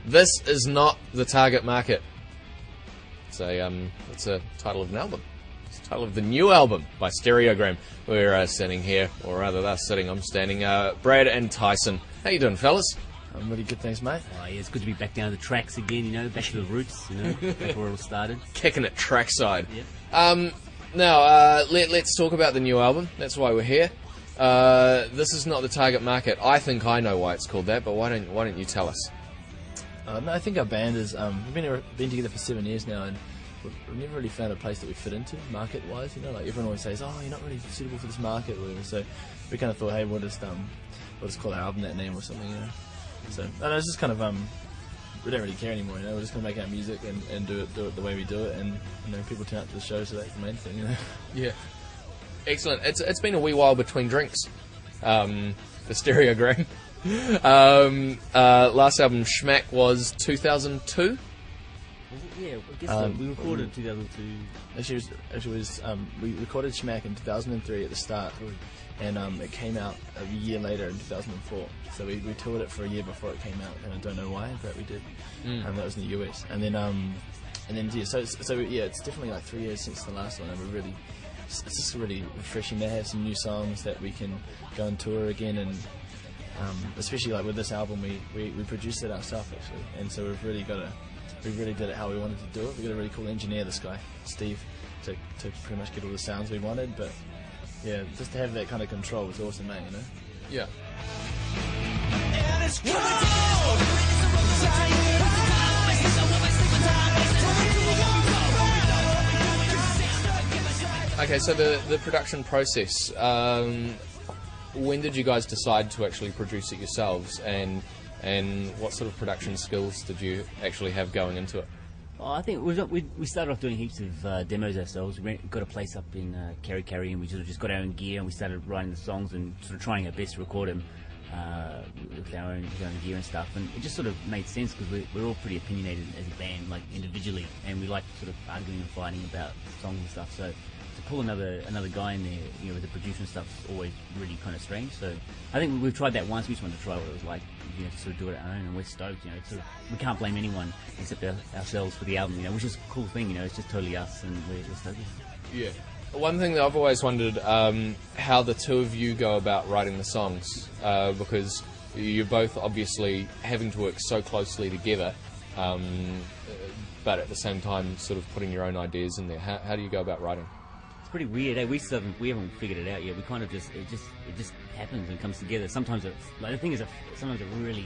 This is not the target market. It's a title of an album. It's the title of the new album by Steriogram. We're sitting here, or rather they're sitting, I'm standing, Brad and Tyson. How you doing, fellas? I'm really good, thanks, mate. Oh, yeah, it's good to be back down the tracks again, you know, back to the roots, you know, back where it all started. Kicking it trackside. Yep. Now, let's talk about the new album. That's why we're here. This is not the target market. I think I know why it's called that, but why don't you tell us? No, I think our band is, we've been together for 7 years now, and we've never really found a place that we fit into, market-wise, you know, like everyone always says, oh, you're not really suitable for this market, or whatever, so we kind of thought, hey, we'll just call our album that name or something, you know. So, and it's just kind of, we don't really care anymore, you know, we're just going to make our music and do it the way we do it, and, you know, people turn up to the show, so that's the main thing, you know. Yeah. Excellent. It's been a wee while between drinks, the Steriogram. Last album, Schmack, was 2002? Yeah, I guess so. We recorded in 2002. We recorded Schmack in 2003 at the start, and it came out a year later in 2004. So we toured it for a year before it came out, and I don't know why, but we did. That was in the US, and then yeah, so yeah, it's definitely like 3 years since the last one, and it's just really refreshing to have some new songs that we can go and tour again, and especially like with this album, we produced it ourselves actually, and so we really did it how we wanted to do it. We got a really cool engineer, this guy Steve, to pretty much get all the sounds we wanted. But yeah, just to have that kind of control was awesome, man. You know? Yeah. Okay, so the production process. When did you guys decide to actually produce it yourselves, and what sort of production skills did you actually have going into it? Oh, I think we started off doing heaps of demos ourselves. We got a place up in Kerry, and we sort of just got our own gear, and we started writing the songs and sort of trying our best to record them with our own gear and stuff. And it just sort of made sense because we're all pretty opinionated as a band, like individually, and we like sort of arguing and fighting about songs and stuff. So to pull another guy in there, you know, with the producer and stuff is always really kind of strange. So I think we've tried that once. We just wanted to try what it was like, you know, to sort of do it our own, and we're stoked. You know, it's sort of, we can't blame anyone except ourselves for the album, you know, which is a cool thing. You know, it's just totally us, and we're stoked. Yeah. One thing that I've always wondered, how the two of you go about writing the songs, because you're both obviously having to work so closely together, but at the same time sort of putting your own ideas in there. How do you go about writing? It's pretty weird. Eh? We haven't figured it out yet. We kind of it just happens and comes together. Sometimes the thing is, sometimes it really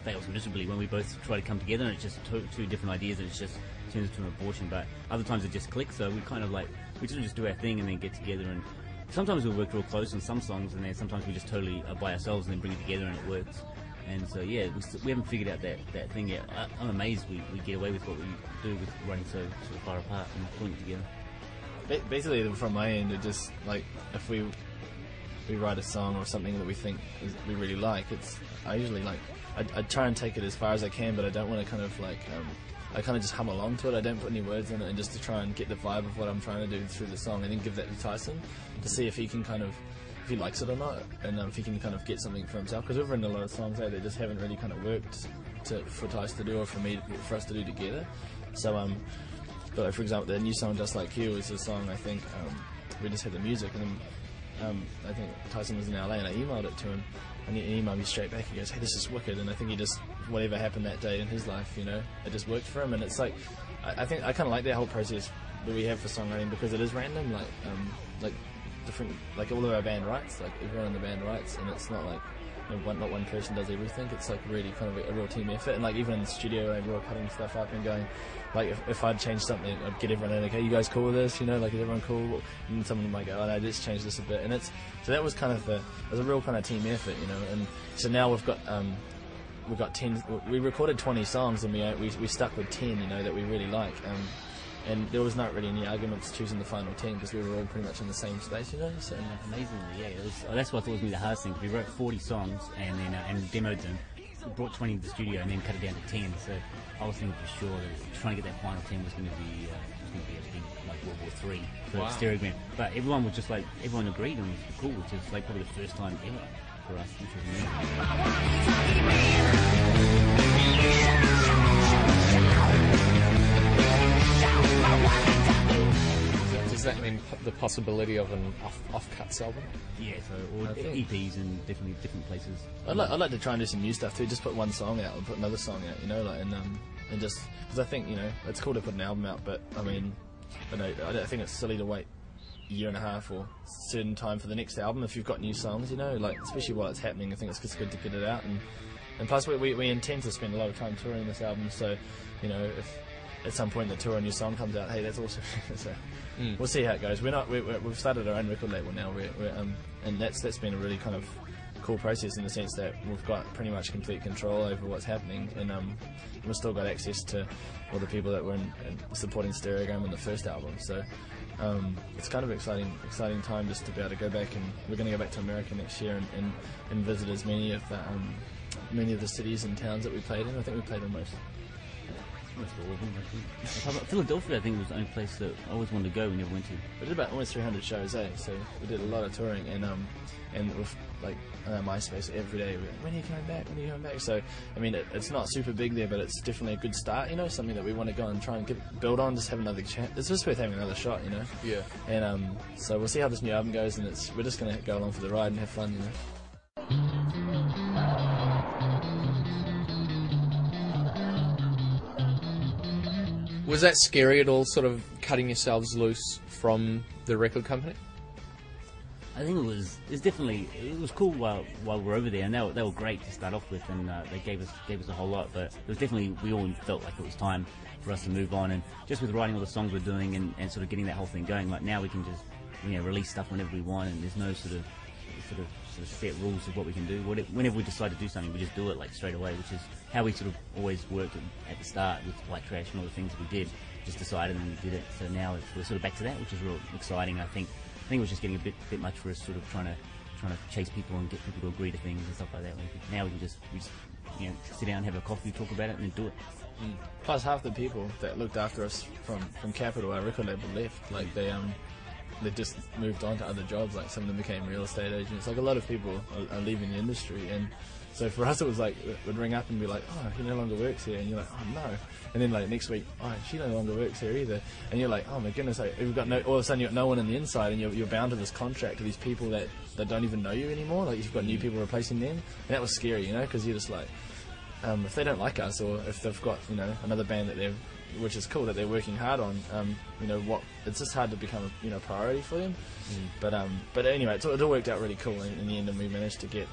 fails miserably when we both try to come together, and it's just two different ideas, and it just turns into an abortion. But other times it just clicks. So we kind of we sort of just do our thing and then get together. And sometimes we work real close on some songs, and then sometimes we just totally are by ourselves and then bring it together and it works. And so yeah, we haven't figured out that thing yet. I'm amazed we get away with what we do with running so sort of far apart and pulling it together. Basically, from my end, it just like if we write a song or something that we think we really like, I usually I try and take it as far as I can, but I don't want to kind of I kind of just hum along to it. I don't put any words in it, and just to try and get the vibe of what I'm trying to do through the song, and then give that to Tyson to see if he can if he likes it or not, and if he can kind of get something for himself. Because we've written a lot of songs that just haven't really kind of worked for Tyson to do, or for us to do together. So but for example, the new song "Just Like You" is a song I think we just had the music, and then I think Tyson was in LA, and I emailed it to him, and he emailed me straight back. He goes, "Hey, this is wicked," and I think he just, whatever happened that day in his life, you know, it just worked for him. And it's like, I think I kind of like that whole process that we have for songwriting, because it is random, like different, like all of our band writes, like everyone in the band writes, and it's not like, you know, not one person does everything. It's like really kind of a real team effort. And like even in the studio, like, we were cutting stuff up and going, like if I'd change something, I'd get everyone in, okay, you guys cool with this, you know, like is everyone cool? And someone might go, oh no, let's change this a bit. And so that was kind of it was a real kind of team effort, you know. And so now we've got 10, we recorded 20 songs, and we stuck with 10, you know, that we really like. And there was not really any arguments choosing the final 10, because we were all pretty much in the same space, you know. So amazingly, yeah, that's what I thought was the hardest thing. We wrote 40 songs and then and demoed them, brought 20 to the studio, and then cut it down to 10. So I was thinking for sure that trying to get that final 10 was going to be a big, like World War III for Steriogram. But everyone was just like, everyone agreed and it was cool, which is like probably the first time ever. for us, which was new. Does that mean the possibility of an off-cuts album? Yeah, so or EPs in different places. I'd like to try and do some new stuff too. Just put one song out and put another song out, you know, like and just because I think, you know, it's cool to put an album out, but I mean, I think it's silly to wait a year and a half or a certain time for the next album if you've got new songs, you know, like especially while it's happening. I think it's just good to get it out, and plus we intend to spend a lot of time touring this album, so you know, if at some point the tour a new song comes out, hey, that's awesome. So we'll see how it goes. We've started our own record label now, and that's been a really kind of cool process in the sense that we've got pretty much complete control over what's happening, and we've still got access to all the people that were supporting Steriogram in the first album. So it's kind of exciting time just to be able to go back, and we're going to go back to America next year and visit as many of the cities and towns that we played in. I think we played in most all of them, I think. Philadelphia, I think, was the only place that I always wanted to go. We never went to. We did about almost 300 shows, so we did a lot of touring, and with like MySpace every day. We're like, when are you coming back? When are you coming back? So I mean, it's not super big there, but it's definitely a good start. You know, something that we want to go and try and build on. Just have another chance. It's just worth having another shot, you know. Yeah. And so we'll see how this new album goes, and we're just gonna go along for the ride and have fun, you know. Was that scary at all, sort of cutting yourselves loose from the record company? I think it was cool while we were over there, and they were great to start off with, and they gave us a whole lot. But it was definitely, we all felt like it was time for us to move on, and just with writing all the songs we're doing and sort of getting that whole thing going, like now we can just, you know, release stuff whenever we want, and there's no sort of set rules of what we can do. Whenever we decide to do something, we just do it like straight away, which is how we sort of always worked at the start with White Trash and all the things that we did. Just decided and then we did it. So now we're sort of back to that, which is real exciting. I think it was just getting a bit much for us, sort of trying to chase people and get people to agree to things and stuff like that. Now we just you know, sit down, have a coffee, talk about it, and then do it. Plus, half the people that looked after us from Capital, our record label, left. Like they just moved on to other jobs. Like some of them became real estate agents. Like a lot of people are leaving the industry, and so for us it was like we'd ring up and be like, oh, he no longer works here, and you're like, oh no, and then like next week, oh, she no longer works here either, and you're like, oh my goodness, like we've got all of a sudden you've got no one on the inside, and you're bound to this contract to these people that don't even know you anymore. Like you've got new people replacing them, and that was scary, you know, because you're just like, if they don't like us, or if they've got, you know, another band that which is cool that they're working hard on, you know, it's just hard to become a priority for them. But anyway, it all worked out really cool in the end, and we managed to get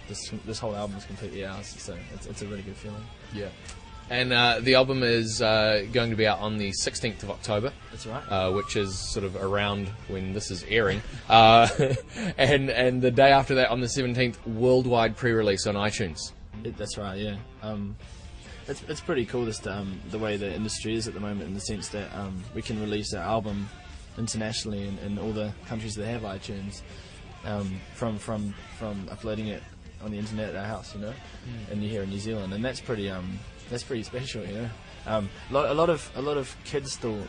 this whole album is completely ours. So it's a really good feeling. Yeah. And the album is going to be out on the 16th of October. That's right. Which is sort of around when this is airing. And the day after that, on the 17th, worldwide pre-release on iTunes. That's right, yeah. It's pretty cool, just the way the industry is at the moment, in the sense that we can release our album internationally in all the countries that have iTunes, from uploading it on the internet at our house, you know, and you're here in New Zealand, and that's pretty special, you know. A lot of kids still,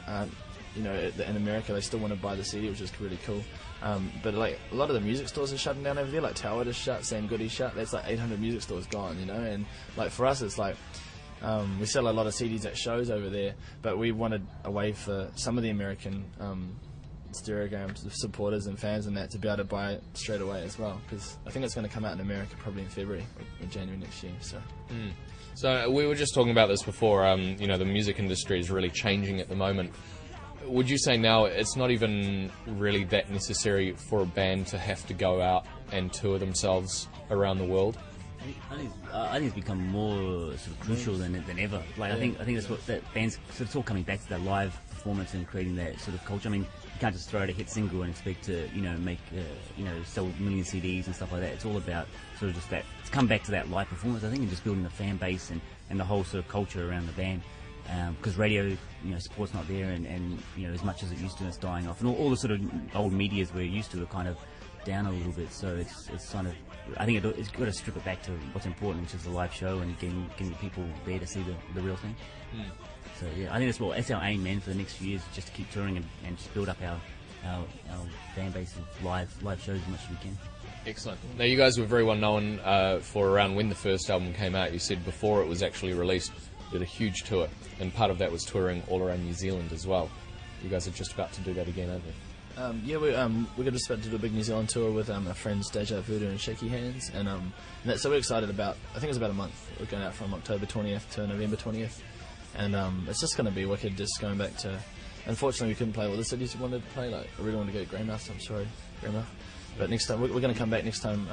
you know, in America, they still want to buy the CD, which is really cool. But like a lot of the music stores are shutting down over there. Like Tower is shut, Sam Goody's shut. That's like 800 music stores gone, you know. And like for us, it's like we sell a lot of CDs at shows over there, but we wanted a way for some of the American Steriogram supporters and fans and that to be able to buy it straight away as well, because I think it's going to come out in America probably in February or January next year. So. So we were just talking about this before. You know, the music industry is really changing at the moment. Would you say now it's not even really that necessary for a band to have to go out and tour themselves around the world? I think it's become more sort of crucial than ever. Like I think that's what that bands sort of, it's all coming back to that live performance and creating that sort of culture. I mean, you can't just throw out a hit single and expect to, you know, make you know, sell million CDs and stuff like that. It's all about sort of just that. It's come back to that live performance, I think, and just building the fan base and the whole sort of culture around the band. Because radio, you know, support's not there, and you know, as much as it used to, it's dying off, and all the sort of old medias we're used to are kind of down a little bit. So it's kind of, I think it's got to strip it back to what's important, which is the live show and getting people there to see the real thing. So yeah, I think that's our aim, man, for the next few years, just to keep touring and just build up our our fan base of live shows as much as we can. Excellent. Now, you guys were very well known for around when the first album came out. You said before it was actually released, you did a huge tour, and part of that was touring all around New Zealand as well. You guys are just about to do that again, aren't you? Yeah, we're just about to do a big New Zealand tour with our friends Deja Voodoo and Shaky Hands, and so we're excited about. I think it's about a month. We're going out from October 20th to November 20th, and it's just going to be wicked. Just going back to. Unfortunately, we couldn't play all the cities we wanted to play. Like, I really wanted to go to Greymouth. I'm sorry, Greymouth. But next time we're going to come back next time.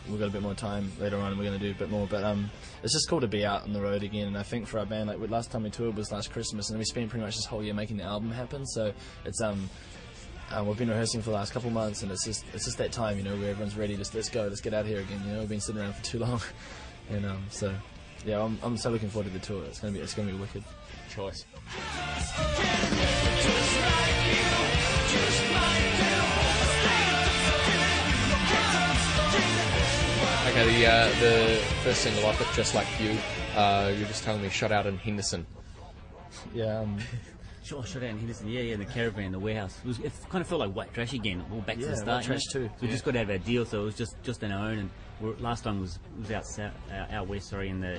We've got a bit more time later on, and we're going to do a bit more. But it's just cool to be out on the road again. And I think for our band, like last time we toured was last Christmas, and we spent pretty much this whole year making the album happen. So it's we've been rehearsing for the last couple of months, and it's just that time, you know, where everyone's ready. Just let's go, let's get out here again. You know, we've been sitting around for too long, and so yeah, I'm so looking forward to the tour. It's gonna be a wicked choice. Okay, the first single off it, Just Like You. You're just telling me shot out in Henderson. Yeah. Sure, shot out in Henderson. Yeah, the caravan, the warehouse. It kind of felt like White Trash again. All back to the start. White Trash too. So we just got out of our deal, so it was just on our own. And last time was out west, sorry, in the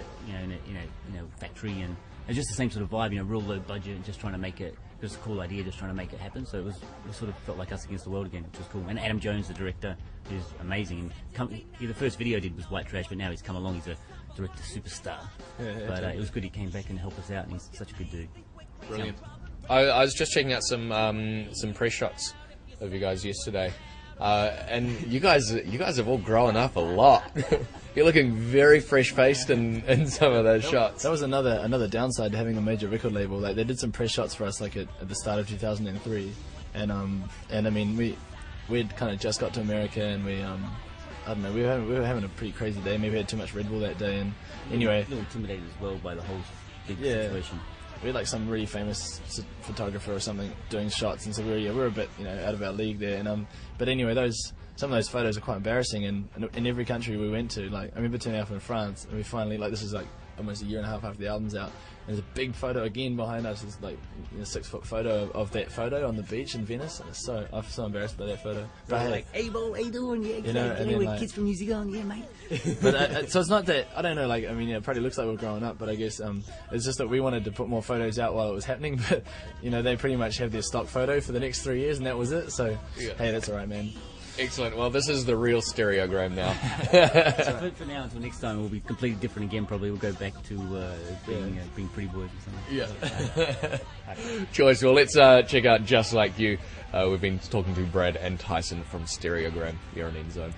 factory, and it's just the same sort of vibe, you know, real low budget, and just trying to make it. Just a cool idea, just trying to make it happen. So it sort of felt like us against the world again, which was cool. And Adam Jones, the director, is amazing. And the first video I did was White Trash, but now he's come along. He's a director superstar. But it was good he came back and helped us out, and he's such a good dude. Brilliant. I was just checking out some press shots of you guys yesterday, and you guys have all grown up a lot. You're looking very fresh-faced in some of those shots. That was another downside to having a major record label. Like, they did some press shots for us, like at the start of 2003, and I mean we'd kind of just got to America, and we I don't know, we were having a pretty crazy day. Maybe we had too much Red Bull that day, and anyway, a little intimidated as well by the whole big situation. We had like some really famous photographer or something doing shots, and so we were a bit, you know, out of our league there. And but anyway, some of those photos are quite embarrassing. And in every country we went to, like I remember turning up in France, and we finally, like, this is like almost a year and a half after the album's out. There's a big photo again behind us. It's like a 6-foot photo of that photo on the beach in Venice. And I'm so embarrassed by that photo. But like, hey, Bo, how you doing? Yeah, you know, and then, we're like, kids from New Zealand, yeah, mate. But so it's not that, I don't know, like, I mean, yeah, it probably looks like we're growing up, but I guess it's just that we wanted to put more photos out while it was happening. But you know, they pretty much have their stock photo for the next 3 years, and that was it. So hey, that's all right, man. Excellent. Well, this is the real Stereogram now. So for now, until next time, we'll be completely different again. Probably we'll go back to being pretty boys or something. Yeah. Choice. Well, let's check out Just Like You. We've been talking to Brad and Tyson from Steriogram here on NZOWN.